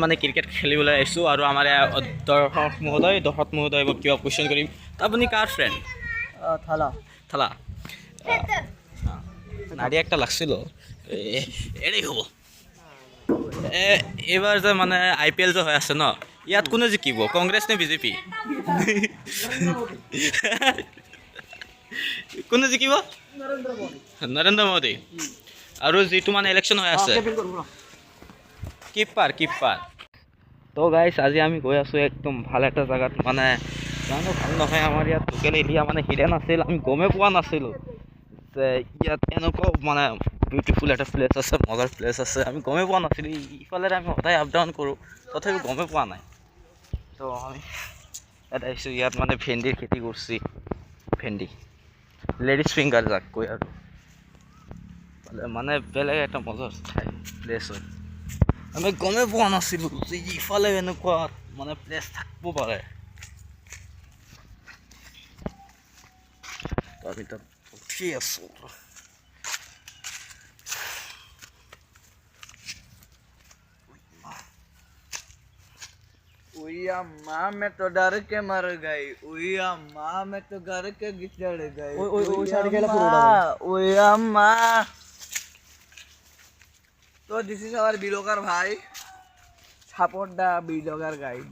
মানে ক্ৰিকেট খেলিবলৈ আহিছোঁ আৰু আমাৰ দৰ্শক মহোদয় মোক কিবা কুৱেশ্যন কৰিম। আপুনি কাৰ ফ্ৰেণ্ড? থালা থালা নাৰী একটা লাগছিল এৰেই হ'ব। এইবাৰ যে মানে IPL যে হৈ আছে ন, ইয়াত কোনে জিকিব, কংগ্ৰেছ নে বিজেপি? কোনে জিকিব? নৰেন্দ্ৰ মোদী। আৰু যিটো মানে ইলেকশ্যন হৈ আছে কিপাৰ। তো গাইছ, আজি আমি গৈ আছোঁ একদম ভাল এটা জেগাত, মানে জানো ভাল নহয়, আমাৰ ইয়াত লোকেল এৰিয়া মানে হিডেন আছিল, আমি গমেই পোৱা নাছিলোঁ যে ইয়াত এনেকুৱা মানে বিউটিফুল এটা প্লেচ আছে, মজাৰ প্লেচ আছে, আমি গমেই পোৱা নাছিলোঁ। ইফালে আমি সদায় আপ ডাউন কৰোঁ, তথাপিও গমেই পোৱা নাই। তো আমি ইয়াত আহিছোঁ, ইয়াত মানে ভেন্দিৰ খেতি কৰিছে, ভেন্দি লেডিজ ফিংগাৰ যাক কয় আৰু মানে বেলেগ এটা মজাৰ ঠাই প্লেচ হয়। আমি গমেই পোৱা নাছিলোঁ যে ইফালে এনেকুৱা মানে প্লেচ থাকিব পাৰে। আমি তাত উঠি আছোঁ। माँ मैं तो डर के मर गई, ओया माँ मैं तो घर के गिचड़ गई, ओया माँ। तो दिस इज आवर बिलोगर भाई, सपोर्ट द बिलोगर गाइड।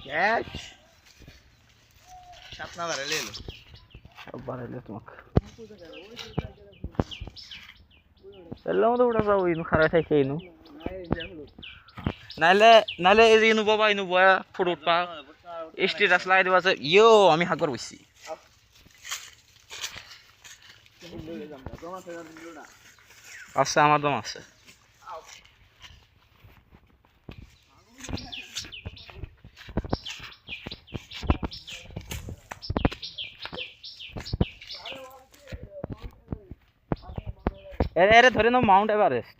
कैच अपना बारे ले लो, সব বাড়াইলে তোমাকে এলাম তো ওটা যাবো, ইনু খারাপ থাকে ইনু নাইলে এই যে ইনু বাবা ইনু বয়া ফটো উঠবা স্টেটাস লাই দিবা যে ইয়ো আমি হাগর বইছি। আছে, আমার দম আছে। এরে ধরে নাও মাউন্ট এভারেস্ট,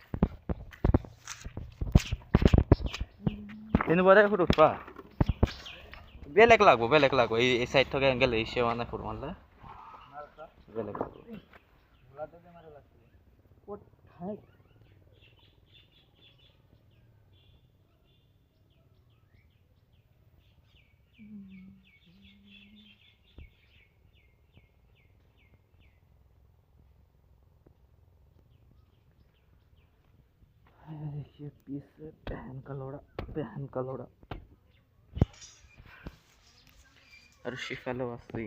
কিন্তু বড় ফুট উঠবা বেলেগ লাগবো এই সাইড থেকে অ্যাঙ্গেল এসে মানে ফুট মারলে বেলেগ লাগবো। देखिए पीछे बहन का लोड़ा और शिफालो आसी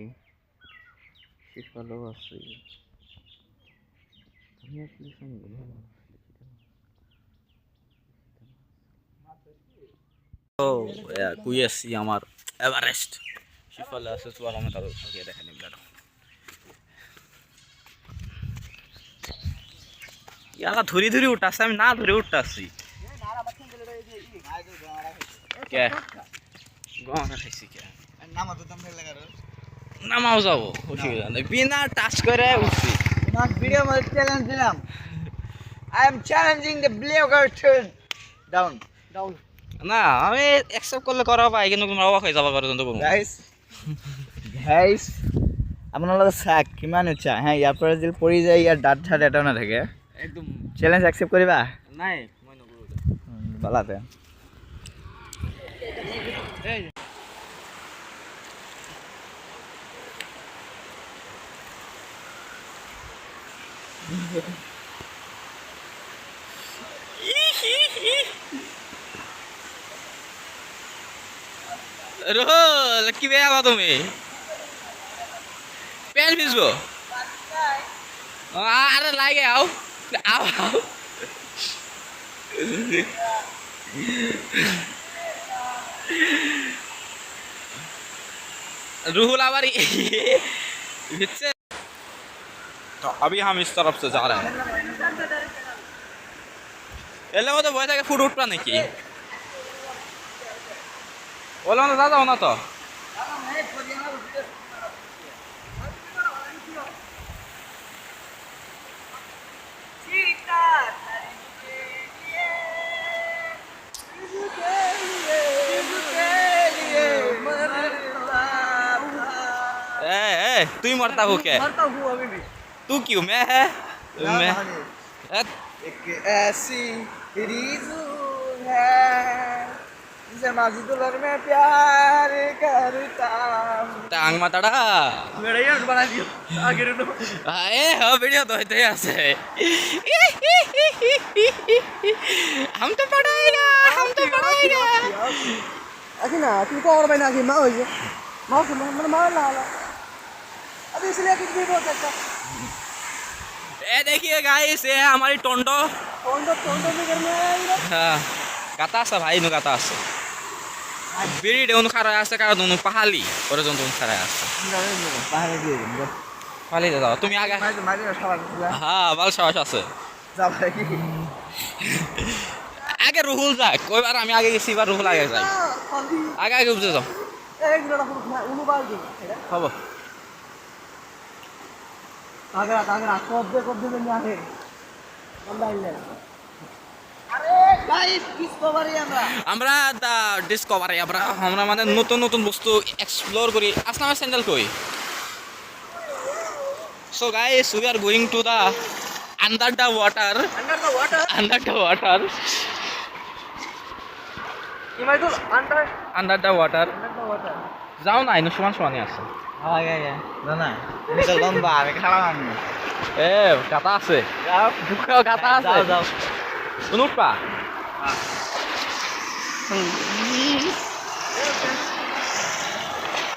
আমি আসলে শুনবো ও কুই আছি আমার এভারেস্ট শিফালে আছে, চুয়ার আমি তার গিয়ে দেখে নিব। ইয়ালা ধরি উঠতেছে, আমি না ধরে উঠতেছি কে গহনা খাইছি কে নামাও যাবো, অসুবিধা নেই, বিনা টাচ করে উঠছি। ভিডিও মধ্যে চ্যালেঞ্জ দিলাম, I am challenging the blogger to down না আমি অ্যাকসেপ্ট করলে করা পাই, কিন্তু তোমরা অবাক হয়ে যাবা পর্যন্ত বলবো। গাইস আপোনালোকে চাওক কিমান উচ্চা, হ্যাঁ ইয়াৰ পৰা যদি পৰি যায় ইয়াৰ দাঁত ঠাত এটাও নাথাকে, একদম চ্যালেঞ্জ একচেপ্ট কৰিবা? নাই মই নকৰো। পালাতে রোহল কি বেয়াবা তুমি প্যান্ট ভিজবো? আরে লাগে আও আও আও रूहुल आवारी तो अभी हम इस तरफ से जा रहे हैं। एले मत भय থাকে ফুট উঠবা নাকি? ওলা না যাও না তো। तू ही मरता हो क्या? मरता हूँ अभी भी। तू क्यों? मैं है मैं एक ऐसी रीजू है जिसे मस्जिदुल में प्यार करता हूं। टांग माताड़ा मेरा ये बना दियो आगे रो ए हो वीडियो तो होते আছে हम तो पढ़ाएगा अखी ना तू को और बना की मां हो जे मां से मन मार ला अब इसलिए कुछ भी बोल सकता ए देखिए गाइस ये है हमारी टोंडो टोंडो भी घर में आया इधर হ্যাঁ কাটা আছে ভাই নো কাটা আছে বিড়ি দেউন খারায় আছে কারণ নো পাহালি পর্যন্ত উন খারায় আছে बाहर দিয়ে পাহালি দাও তুমি আগে মাঝে সবার হ্যাঁ ভালো সাহস আছে যা ভাই আগে রুহুল যাক কয়বার আমি আগে গেছি এবার রুহুল আগে যাই আগে আগে বুঝে যাও एक जरा उनु बाल दे হবো आगरा कब दे में आए ऑनलाइन ले अरे गाइस डिस्कवरी আমরা দা ডিসকভারি আমরা মানে নতুন নতুন বস্তু এক্সপ্লোর করি আসলে আমার স্যান্ডেল কই so guys we are going to the under the water Imaidul under the water under the water যাও না ইনো সমান সমানই আছে आ गया ना ना ये तो लंबा है खड़ा हम এ কাটা আছে जाओ বুকাও কাটা আছে जाओ উনুট পা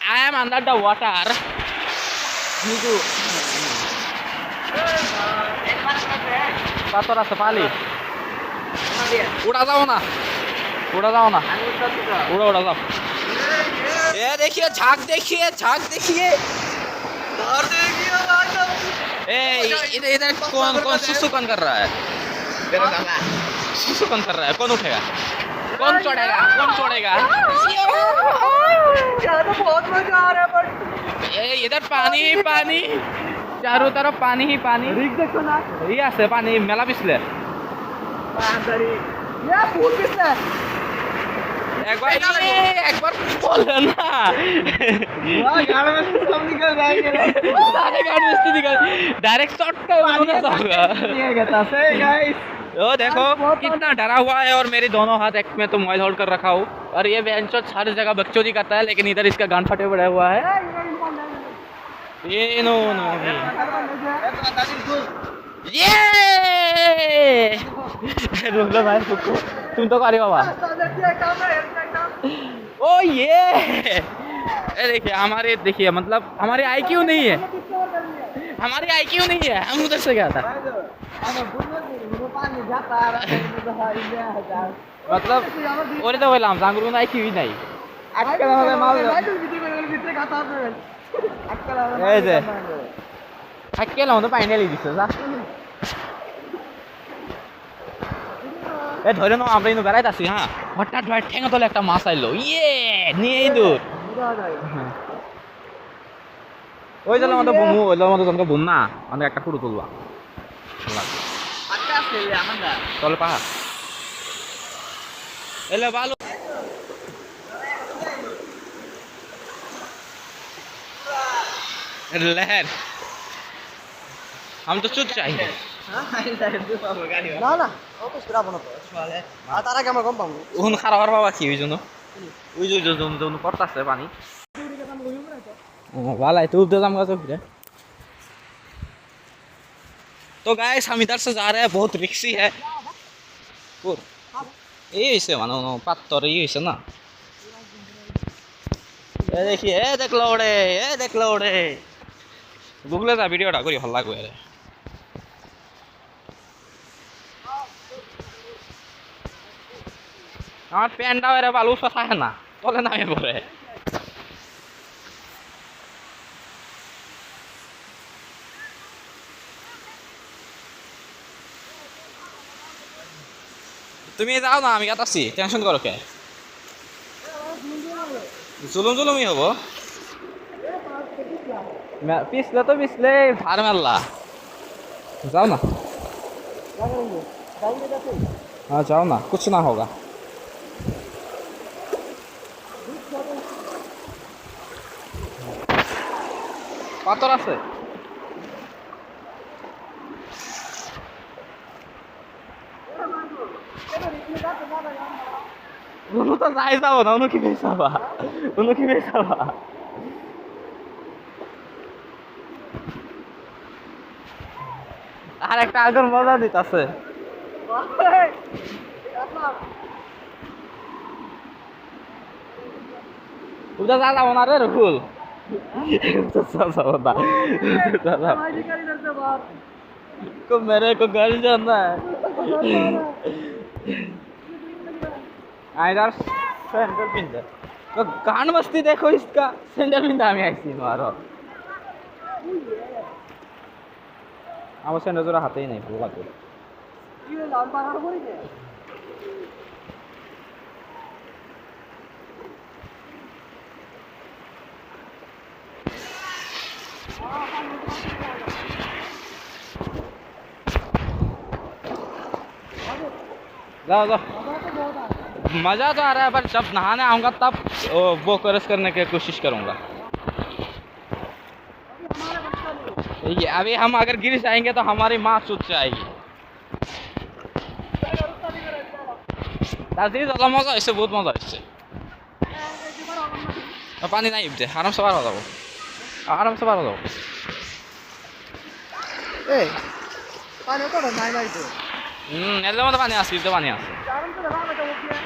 I am under the water. Neetu পাথর আছে পালি উড়া যাও না উড়া যাও যাও ये देखिए झाग देखिए ए इधर कौन सुसु कौन कर रहा है सुसु कौन कर रहा है कौन उठेगा कौन छोड़ेगा यार तो बहुत मजा आ रहा है बट इधर पानी चारों तरफ पानी ही पानी रिक देखो ना ये আছে पानी मेला पिछले बांदरी ये फूल किसने एक बार बोले ना वाह गाड़ी में से सब निकल जाएंगे सारे गाड़ी में से निकल डायरेक्ट शॉट का उन्होंने होगा ये कहता सही गाइस ओ देखो कितना डरा हुआ है और मेरे दोनों हाथ एक में तो मोबाइल होल्ड कर रखा हूँ और ये बेंचो हर जगह बकचोदी करता है लेकिन इधर इसका गान फटे पड़ा हुआ है ये नो ये रुक लो भाई रुको तुम तो करे बाबा ओ ये देखिए देखिए मतलब हमारे आईक्यू नहीं है हम उधर से गया था मतलब ওরে তো বললাম জাঙ্গুর কোনো আইকিউ নাই আজকাল আমাদের মাল ভিতরে কথা হবে আজকাল এই যে আজকাল আমাদের ফাইনালি দিছে যা এ ধরে নাও আমরা ইনো বেড়াইতাছি হ্যাঁ হঠাৎ ভাই ঠেঙ্গা তলে একটা মাছ আইলো ইয়ে নিয়ে এই দূর ওই জন্য আমাদের বমু ওই জন্য আমাদের জনকে বোন না আমাদের একটা ফটো তুলবা আচ্ছা আছে আমরা চল পাহা এলে ভালো लहर हम तो चुप चाहिए না না ও তো সেরা বনো তো আসলে আর তার আগে আমরা গম পাবো উন খারাপ বাবা কি ওই জন্য ওই যে জন্য পড়তাছে পানি वाला तो उधर जाऊंगा तो फिर तो गाइस हम इधर से जा रहे हैं बहुत रिक्सी है और ये इसे मानो पत्थर ये इसे ना ये देखिए देख लो उड़े गूगल दा वीडियोटा करी ভাল লাগবে রে আমার প্যান্টটা এর বালু থাকে না তলে নামে পড়ে তুমি যাও না আমি কাটাচ্ছি টেনশন করো কে জুলুমই হবো পিছলে ধার মারলা जाओ ना हाँ जाओ ना कुछ ना होगा পাথর আছে উনু তো যাই যাবো না, উনু কি বেচাবা, উনু কি বেচাবা। আর একটা আগের মজা দিতেছে। উদা যা যাবো না রে রকুল, যাবো না। को मेरे को घर जाना है। इधर सैंडल पिंदा तो गान मस्ती देखो इसका, सैंडल पिंदा हमें ऐसी मारो। আমার সैंडल জোড়া হাতেই নেই পুরো লাগে। जाओ जाओ, मजा तो आ रहा है पर जब नहाने आऊंगा तब वो क्रॉस करने की कोशिश करूंगा। ये अभी हम अगर गिर जाएंगे तो हमारी माँ चुप जाएगी। दादी दादा मजा इससे बहुत मजा इससे। पानी नहीं इब्जे, आराम से बाहर हो जाओ, आराम से बाहर हो जाओ। ए पानी तो नहीं नहीं तो এলে মতো পানি আসছে, পানি আসছে। आराम से लगा बेटा वो क्या